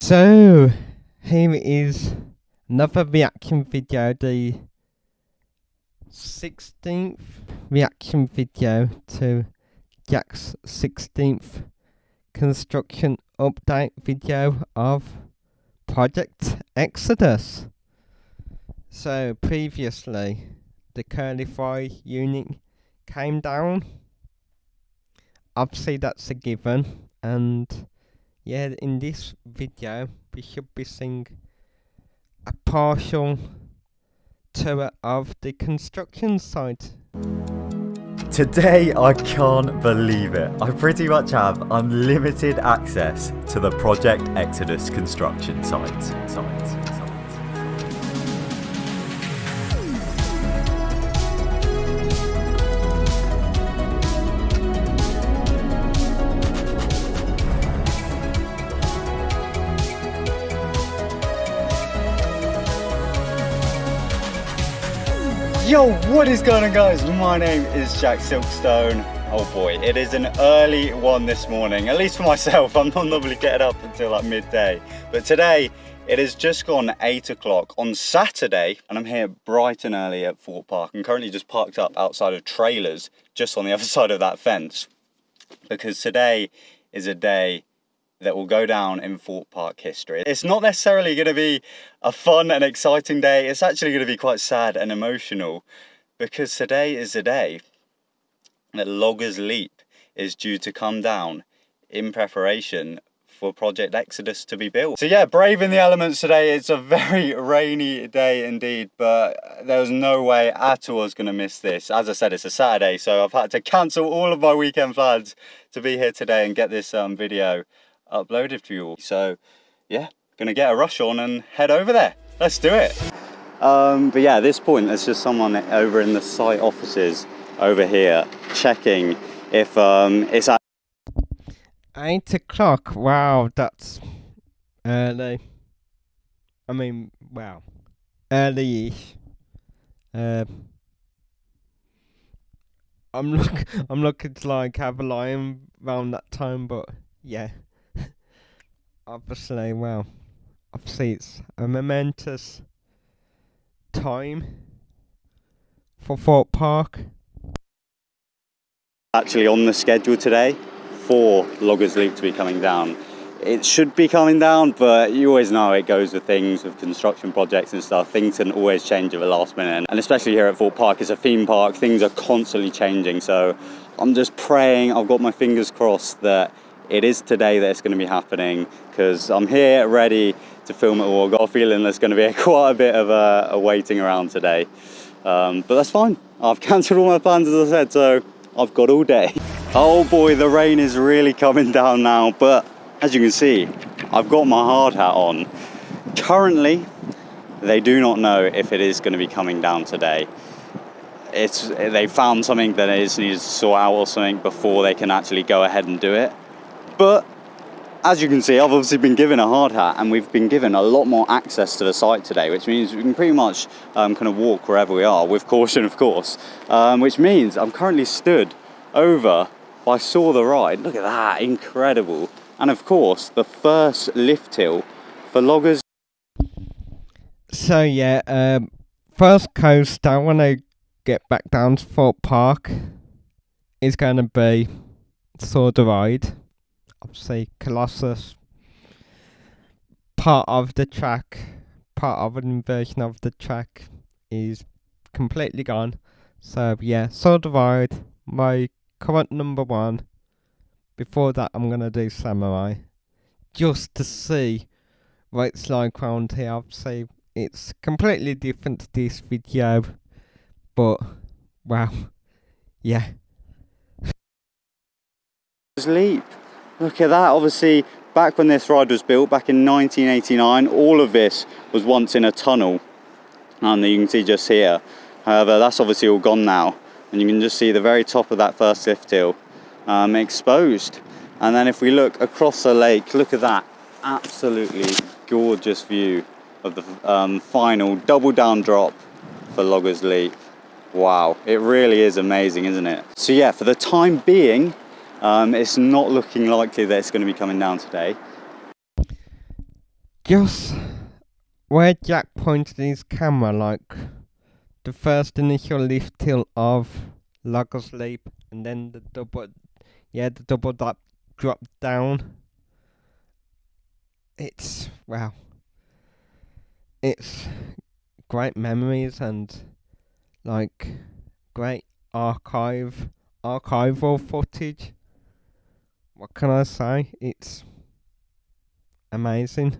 So, here is another reaction video, the 16th reaction video to Jack's 16th construction update video of Project Exodus. So, previously, the curly fry unit came down. Obviously, that's a given, and yeah, in this video we should be seeing a partial tour of the construction site. Today I can't believe it. I pretty much have unlimited access to the Project Exodus construction site. Yo, what is going on, guys? My name is Jack Silkstone. Oh boy, it is an early one this morning, at least for myself. I'm not normally getting up until like midday, but today it has just gone 8 o'clock on Saturday, and I'm here bright and early at Thorpe Park. I'm currently just parked up outside of trailers just on the other side of that fence, because today is a day that will go down in Thorpe Park history. It's not necessarily going to be a fun and exciting day. It's actually going to be quite sad and emotional, because today is the day that Loggers Leap is due to come down in preparation for Project Exodus to be built. So yeah, braving the elements today. It's a very rainy day indeed, but there was no way at all I was going to miss this. As I said, it's a Saturday, so I've had to cancel all of my weekend plans to be here today and get this video uploaded for you all. So yeah, gonna get a rush on and head over there. Let's do it. But yeah, at this point there's just someone over in the site offices over here checking if it's at 8 o'clock. Wow, that's early. I mean, wow, early-ish. I'm looking to like have a lion around that time, but yeah. Obviously, well, obviously it's a momentous time for Thorpe Park. Actually on the schedule today for Loggers Leap to be coming down. It should be coming down, but you always know it goes with things, with construction projects and stuff. Things can always change at the last minute, and especially here at Thorpe Park, it's a theme park, things are constantly changing. So I'm just praying, I've got my fingers crossed that it is today that it's going to be happening, because I'm here ready to film it all. I've got a feeling there's going to be quite a bit of a waiting around today, but that's fine. I've cancelled all my plans, as I said, so I've got all day. Oh boy, the rain is really coming down now, but as you can see, I've got my hard hat on. Currently, they do not know if it is going to be coming down today. They found something that they just needed to sort out or something before they can actually go ahead and do it. But as you can see, I've obviously been given a hard hat, and we've been given a lot more access to the site today, which means we can pretty much kind of walk wherever we are, with caution of course, which means I'm currently stood over by Saw the Ride. Look at that, incredible. And of course, the first lift hill for loggers. So yeah, first coaster when I get back down to Thorpe Park is going to be Saw the Ride. Obviously, Colossus, part of the track, part of an inversion of the track is completely gone. So yeah, Saw the Ride, my current number one. Before that, I'm gonna do Samurai, just to see what it's like around here. Obviously, it's completely different to this video, but wow, yeah. Leap. Look at that. Obviously, back when this ride was built, back in 1989, all of this was once in a tunnel, and you can see just here. However, that's obviously all gone now, and you can just see the very top of that first lift hill exposed. And then if we look across the lake, look at that absolutely gorgeous view of the final double down drop for Loggers Leap. Wow, it really is amazing, isn't it? So yeah, for the time being, it's not looking likely that it's going to be coming down today. just where Jack pointed his camera, like the first initial lift tilt of Logger's Leap, and then the double drop down. It's wow. It's great memories and like great archival footage. What can I say? It's amazing.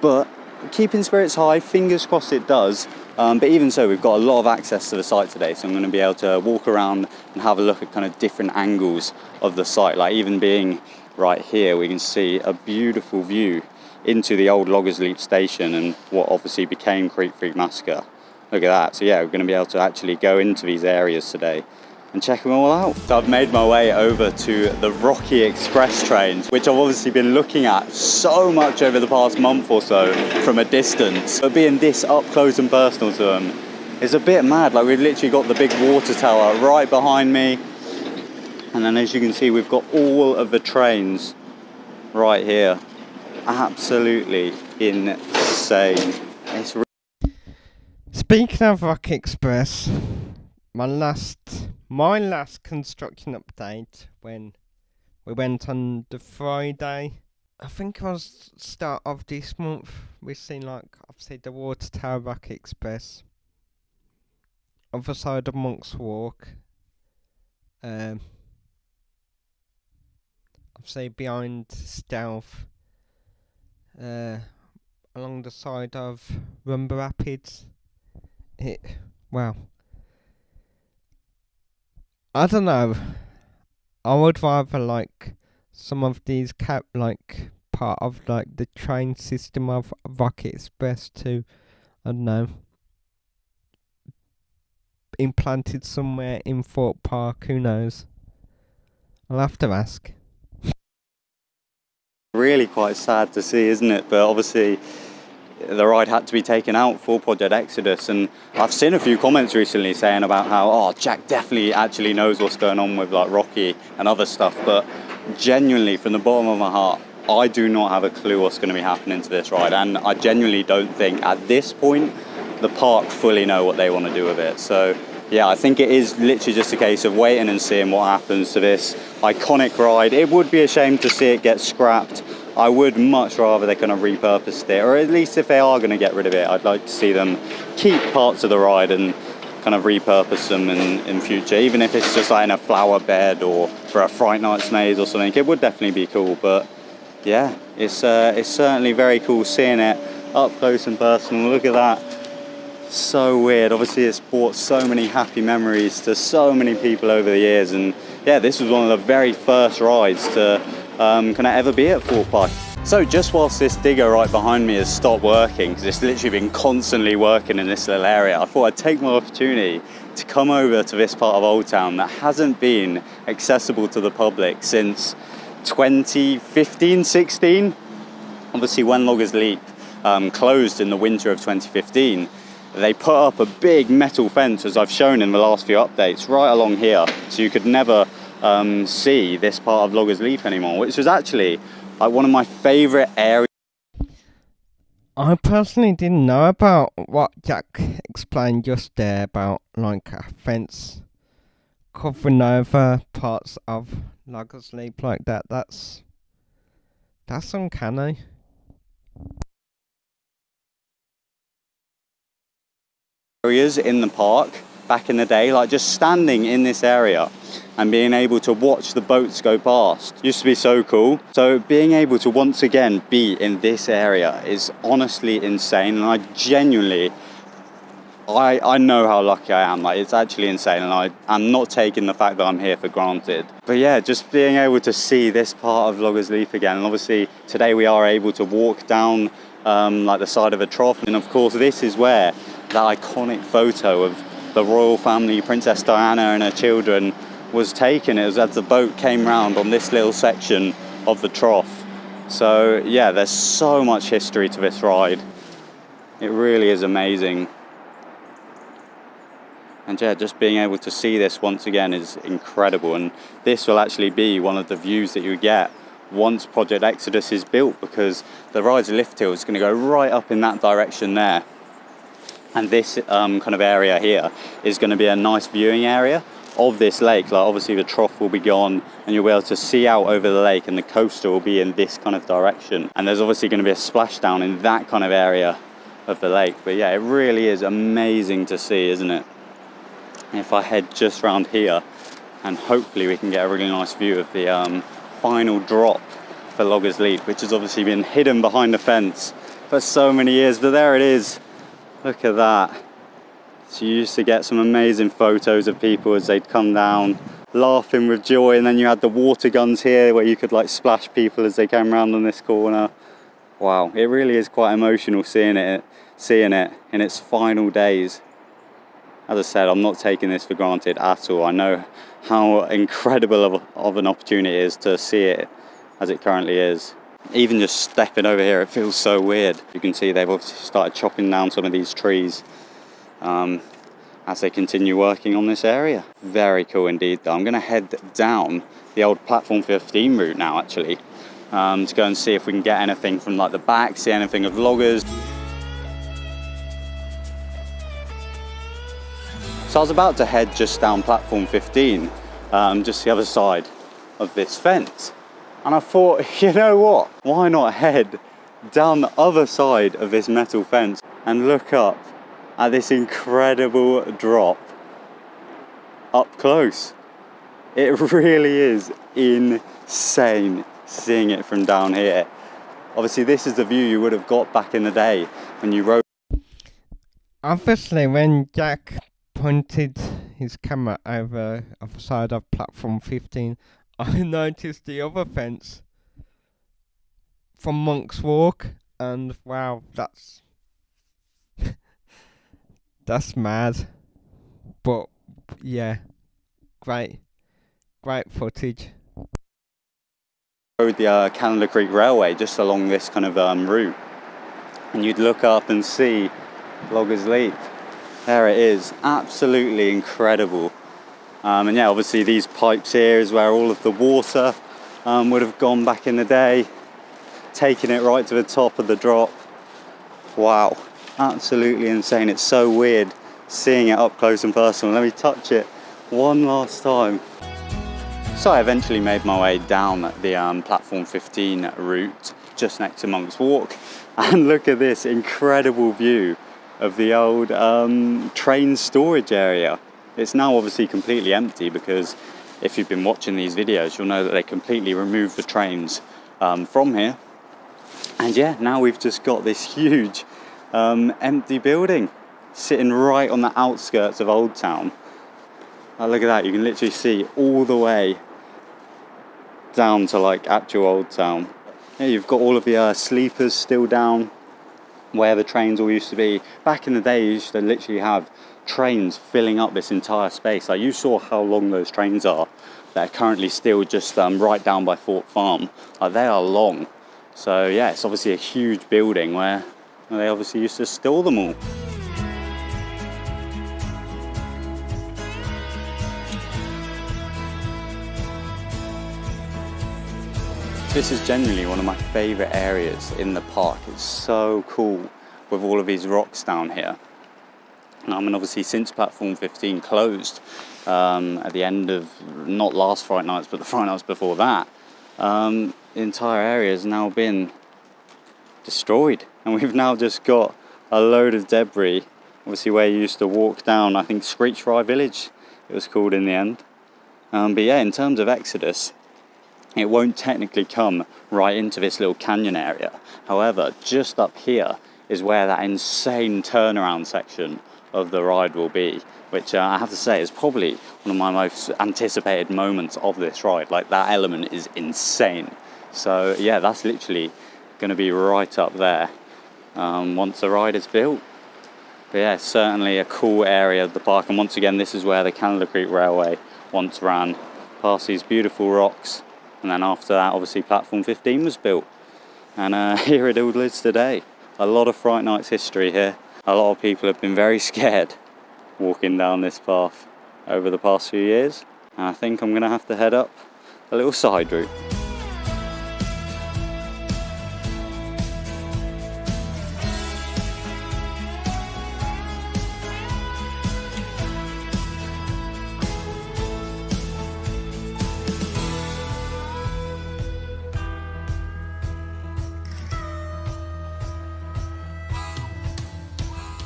But keeping spirits high, fingers crossed it does. But even so, we've got a lot of access to the site today, so I'm going to be able to walk around and have a look at kind of different angles of the site. Like even being right here, we can see a beautiful view into the old Loggers Leap station and what obviously became Creek Freak Massacre. Look at that. So yeah, we're going to be able to actually go into these areas today and check them all out. So I've made my way over to the Rocky Express trains, which I've obviously been looking at so much over the past month or so from a distance. But being this up close and personal to them is a bit mad. Like we've literally got the big water tower right behind me. And then as you can see, we've got all of the trains right here. Absolutely insane. It's Speaking of Rocky Express, my last construction update when we went on the Friday, I think it was start of this month, we've seen like obviously the Water Tower Rocky Express, other side of Monk's Walk, obviously behind Stealth, along the side of Rumba Rapids. Wow. I don't know. I would rather like some of these part of like the train system of Rocket Express to, I don't know, implanted somewhere in Thorpe Park. Who knows? I'll have to ask. really quite sad to see, isn't it? But obviously the ride had to be taken out for Project Exodus, and I've seen a few comments recently saying about how Jack definitely actually knows what's going on with like Rocky and other stuff, but genuinely from the bottom of my heart, I do not have a clue what's going to be happening to this ride, and I genuinely don't think at this point the park fully know what they want to do with it. So yeah, I think it is literally just a case of waiting and seeing what happens to this iconic ride. It would be a shame to see it get scrapped. I would much rather they kind of repurposed it, or at least if they are going to get rid of it, I'd like to see them keep parts of the ride and kind of repurpose them in future, even if it's just like in a flower bed or for a Fright Nights maze or something. It would definitely be cool. But yeah, it's certainly very cool seeing it up close and personal. Look at that. So weird. Obviously it's brought so many happy memories to so many people over the years, and yeah, this was one of the very first rides to kind of ever be at Thorpe Park. So just whilst this digger right behind me has stopped working, because it's literally been constantly working in this little area, I thought I'd take my opportunity to come over to this part of Old Town that hasn't been accessible to the public since 2015-16. Obviously when Loggers Leap closed in the winter of 2015, they put up a big metal fence, as I've shown in the last few updates, right along here, so you could never see this part of Loggers Leap anymore, which was actually like one of my favourite areas. I personally didn't know about what Jack explained just there about like a fence covering over parts of Loggers Leap like that. That's uncanny. Areas in the park back in the day, like just standing in this area and being able to watch the boats go past used to be so cool. So being able to once again be in this area is honestly insane, and I genuinely I know how lucky I am. Like, it's actually insane, and I'm not taking the fact that I'm here for granted. But yeah, just being able to see this part of Loggers Leap again, and obviously today we are able to walk down like the side of a trough, and of course this is where that iconic photo of the royal family, Princess Diana and her children, was taken. It was as the boat came round on this little section of the trough. So yeah, there's so much history to this ride. It really is amazing. And yeah, just being able to see this once again is incredible, and this will actually be one of the views that you get once Project Exodus is built, because the ride's lift hill is going to go right up in that direction there. And this kind of area here is going to be a nice viewing area of this lake. Like obviously the trough will be gone and you'll be able to see out over the lake, and the coaster will be in this kind of direction. And there's obviously going to be a splashdown in that kind of area of the lake. But yeah, it really is amazing to see, isn't it? And if I head just round here, and hopefully we can get a really nice view of the final drop for Loggers Leap, which has obviously been hidden behind the fence for so many years, but there it is. Look at that. So you used to get some amazing photos of people as they'd come down laughing with joy, and then you had the water guns here where you could like splash people as they came around on this corner. Wow, it really is quite emotional seeing it in its final days. As I said, I'm not taking this for granted at all. I know how incredible of an opportunity it is to see it as it currently is. Even just stepping over here, it feels so weird. You can see they've obviously started chopping down some of these trees as they continue working on this area. Very cool indeed though. I'm going to head down the old platform 15 route now actually, to go and see if we can get anything from like the back, see anything of Loggers. So I was about to head just down platform 15, just the other side of this fence. And I thought, you know what? Why not head down the other side of this metal fence and look up at this incredible drop up close. It really is insane seeing it from down here. Obviously this is the view you would have got back in the day when you rode. Obviously when Jack pointed his camera over the side of platform 15, I noticed the other fence from Monk's Walk, and wow, that's that's mad. But yeah, great footage. Rode the Canada Creek Railway just along this kind of route, and you'd look up and see Loggers Leap. There it is, absolutely incredible. And yeah, obviously these pipes here is where all of the water would have gone back in the day, taking it right to the top of the drop. Wow, absolutely insane. It's so weird seeing it up close and personal. Let me touch it one last time. So I eventually made my way down the platform 15 route just next to Monk's Walk, and look at this incredible view of the old train storage area. It's now obviously completely empty, because if you've been watching these videos you'll know that they completely removed the trains from here. And yeah, now we've just got this huge empty building sitting right on the outskirts of Old Town. Look at that, you can literally see all the way down to like actual Old Town. Yeah, you've got all of the sleepers still down where the trains all used to be. Back in the day you used to literally have trains filling up this entire space. Like you saw how long those trains are that are currently still just right down by Thorpe Farm. They are long. So yeah, it's obviously a huge building where they obviously used to store them all. This is generally one of my favourite areas in the park. It's so cool with all of these rocks down here. And obviously since platform 15 closed at the end of, not last Fright Nights, but the Fright Nights before that, the entire area has now been destroyed. And we've now just got a load of debris, obviously where you used to walk down, I think Screech Fry Village it was called in the end. But yeah, in terms of Exodus, it won't technically come right into this little canyon area. However, just up here is where that insane turnaround section of the ride will be, which I have to say is probably one of my most anticipated moments of this ride. Like, that element is insane. So yeah, that's literally going to be right up there once the ride is built. But yeah, certainly a cool area of the park. And once again, this is where the Canada Creek Railway once ran, past these beautiful rocks. And then after that, obviously platform 15 was built. And here it all is today. A lot of Fright Nights history here. A lot of people have been very scared walking down this path over the past few years. And I think I'm going to have to head up a little side route.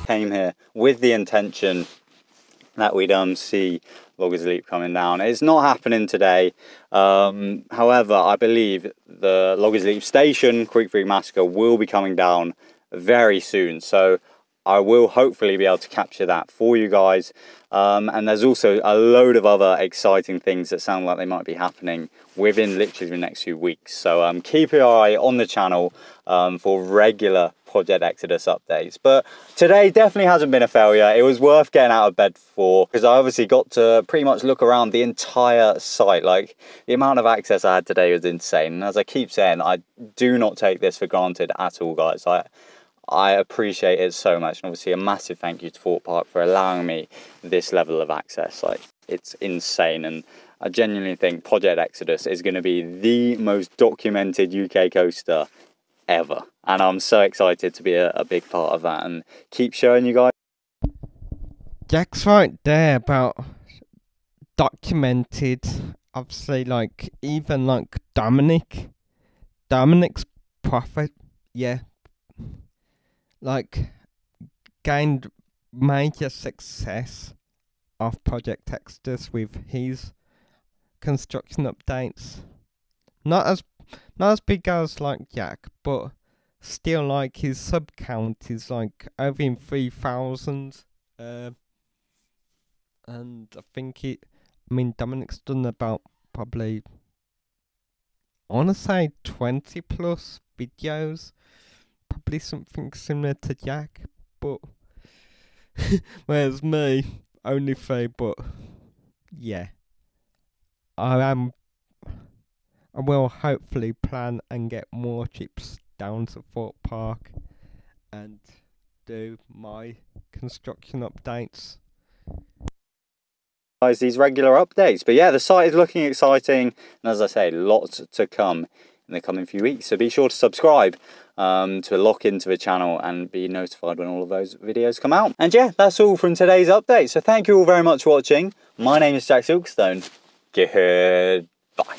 Came here with the intention that we'd see Loggers Leap coming down. It's not happening today. However, I believe the Loggers Leap station, Creek Freak Massacre, will be coming down very soon. So I will hopefully be able to capture that for you guys. And there's also a load of other exciting things that sound like they might be happening within literally the next few weeks. So keep your eye on the channel for regular Project Exodus updates. But today definitely hasn't been a failure. It was worth getting out of bed for, because I obviously got to pretty much look around the entire site. Like, the amount of access I had today was insane. And as I keep saying, I do not take this for granted at all, guys. I appreciate it so much, and obviously a massive thank you to Thorpe Park for allowing me this level of access. Like, it's insane, and I genuinely think Project Exodus is going to be the most documented UK coaster ever, and I'm so excited to be a big part of that and keep showing you guys. Jack's right there about documented. Obviously, like, even like Dominic's profit, yeah, like, gained major success of Project Exodus with his construction updates. Not as big as like Jack, but still, like, his sub count is like over in 3,000. And I think Dominic's done about probably, I wanna say 20 plus videos. Probably something similar to Jack, but whereas me, only 3, but yeah. I will hopefully plan and get more trips down to Thorpe Park and do my construction updates. These regular updates. But yeah, the site is looking exciting, and as I say, lots to come in the coming few weeks. So be sure to subscribe to lock into the channel and be notified when all of those videos come out. And yeah, that's all from today's update. So thank you all very much for watching. My name is Jack Silkstone. Goodbye.